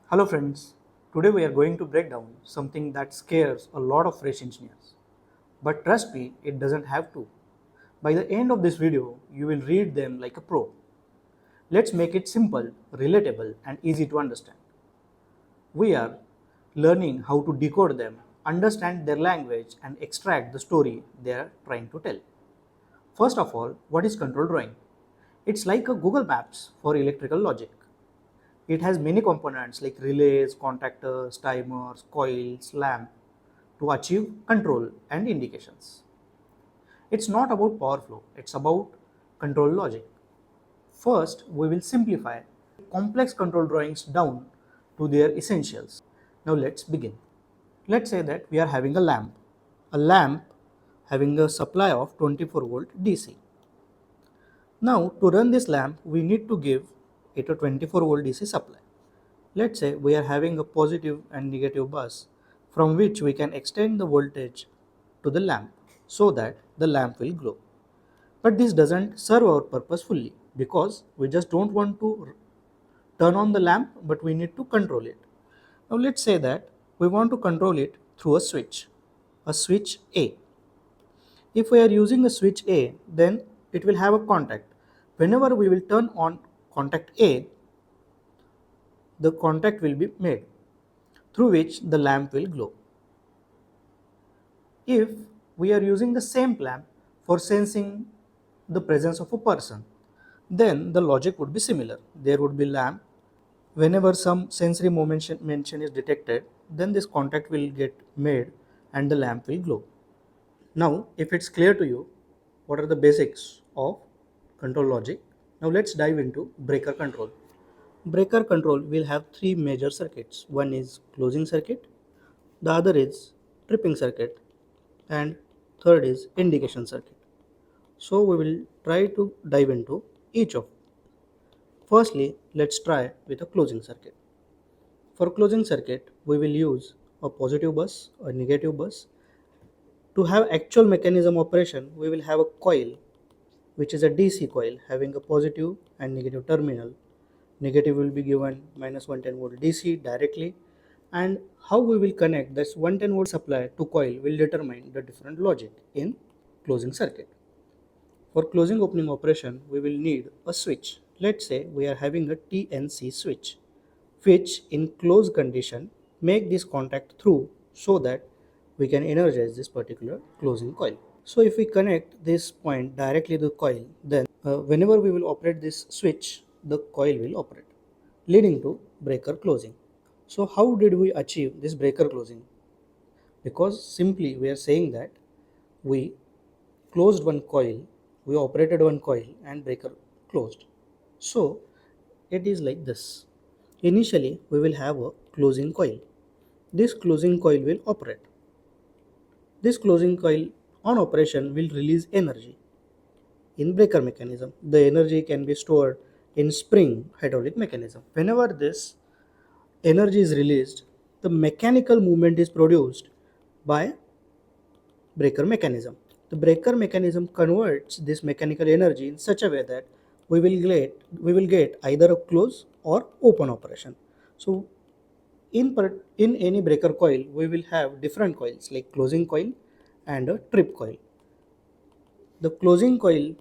Hello friends, today we are going to break down something that scares a lot of fresh engineers. But trust me, it doesn't have to. By the end of this video, you will read them like a pro. Let's make it simple, relatable and easy to understand. We are learning how to decode them, understand their language and extract the story they are trying to tell. First of all, what is control drawing? It's like a Google Maps for electrical logic. It has many components like relays, contactors, timers, coils, lamp to achieve control and indications. It's not about power flow, it's about control logic. First, we will simplify complex control drawings down to their essentials. Now let's begin. Let's say that we are having a lamp. A lamp having a supply of 24 volt DC. Now to run this lamp, we need to give it a 24 volt DC supply. Let's say we are having a positive and negative bus from which we can extend the voltage to the lamp so that the lamp will glow. But this doesn't serve our purpose fully because we just don't want to turn on the lamp but we need to control it. Now let's say that we want to control it through a switch A. If we are using a switch A, then it will have a contact. Whenever we will turn on contact A, the contact will be made through which the lamp will glow. If we are using the same lamp for sensing the presence of a person, then the logic would be similar. There would be lamp. Whenever some sensory mention is detected, then this contact will get made and the lamp will glow. Now, if it's clear to you, what are the basics of control logic? Now let's dive into breaker control. Breaker control will have three major circuits. One is closing circuit, the other is tripping circuit, and third is indication circuit. So we will try to dive into each of. Firstly, let's try with a closing circuit. For closing circuit, we will use a positive bus, a negative bus. To have actual mechanism operation, we will have a coil which is a DC coil having a positive and negative terminal. Negative will be given minus 110 volt DC directly, and how we will connect this 110 volt supply to coil will determine the different logic in closing circuit. For closing opening operation, we will need a switch. Let's say we are having a TNC switch, which in closed condition make this contact through so that we can energize this particular closing coil. So if we connect this point directly to the coil, then whenever we will operate this switch, the coil will operate, leading to breaker closing. So how did we achieve this breaker closing? Because simply we are saying that we closed one coil, we operated one coil and breaker closed. So it is like this. Initially we will have a closing coil. This closing coil will operate. This closing coil on operation will release energy. In breaker mechanism, the energy can be stored in spring hydraulic mechanism. Whenever this energy is released, the mechanical movement is produced by breaker mechanism. The breaker mechanism converts this mechanical energy in such a way that we will get either a close or open operation. So in any breaker coil, we will have different coils like closing coil and a trip coil. The closing coil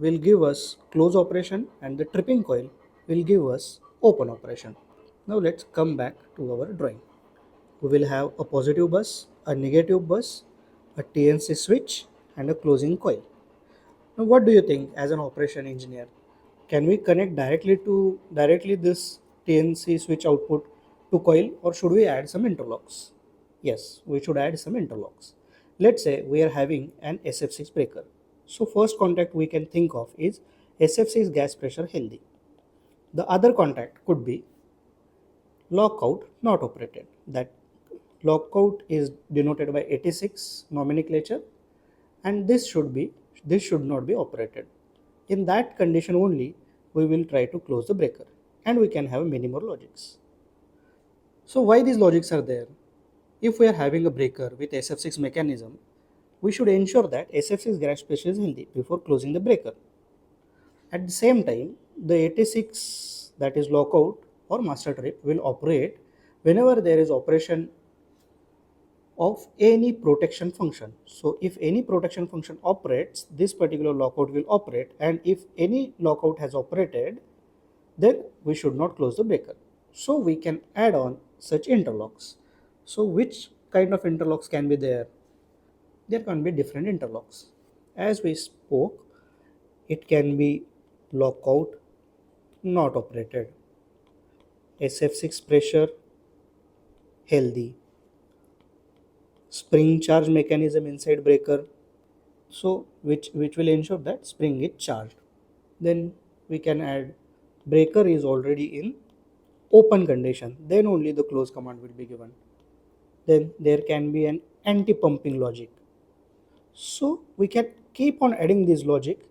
will give us close operation and the tripping coil will give us open operation. Now let's come back to our drawing. We will have a positive bus, a negative bus, a TNC switch and a closing coil. Now what do you think as an operation engineer? Can we connect directly this TNC switch output to coil or should we add some interlocks? Yes, we should add some interlocks. Let's say we are having an SF6 breaker. So first contact we can think of is SF6 gas pressure healthy. The other contact could be lockout not operated. That lockout is denoted by 86 nomenclature and this should not be operated. In that condition only we will try to close the breaker and we can have many more logics. So why these logics are there? If we are having a breaker with SF6 mechanism, we should ensure that SF6 gas pressure is healthy before closing the breaker. At the same time, the 86 that is lockout or master trip, will operate whenever there is operation of any protection function. So if any protection function operates, this particular lockout will operate, and if any lockout has operated, then we should not close the breaker. So we can add on such interlocks. So which kind of interlocks can be there? There can be different interlocks. As we spoke, it can be lockout not operated, SF6 pressure healthy, spring charge mechanism inside breaker, so which will ensure that spring is charged. Then we can add breaker is already in open condition, then only the close command will be given. Then there can be an anti-pumping logic. So we can keep on adding this logic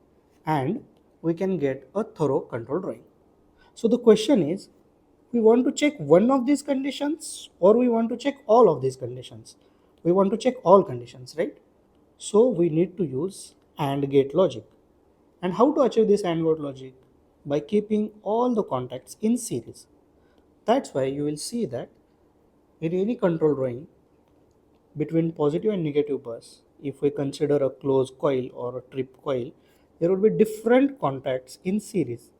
and we can get a thorough control drawing. So the question is, we want to check one of these conditions or we want to check all of these conditions? We want to check all conditions, right? So we need to use AND gate logic. And how to achieve this AND gate logic? By keeping all the contacts in series. That's why you will see that in any control drawing between positive and negative bus, if we consider a closed coil or a trip coil, there would be different contacts in series.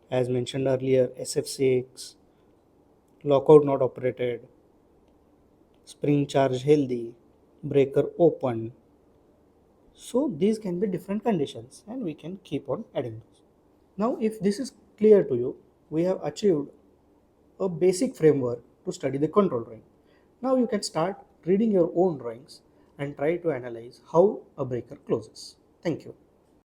As mentioned earlier, SF6, lockout not operated, spring charge healthy, breaker open. So these can be different conditions and we can keep on adding those. Now if this is clear to you, we have achieved a basic framework to study the control drawing. Now you can start reading your own drawings and try to analyze how a breaker closes. Thank you.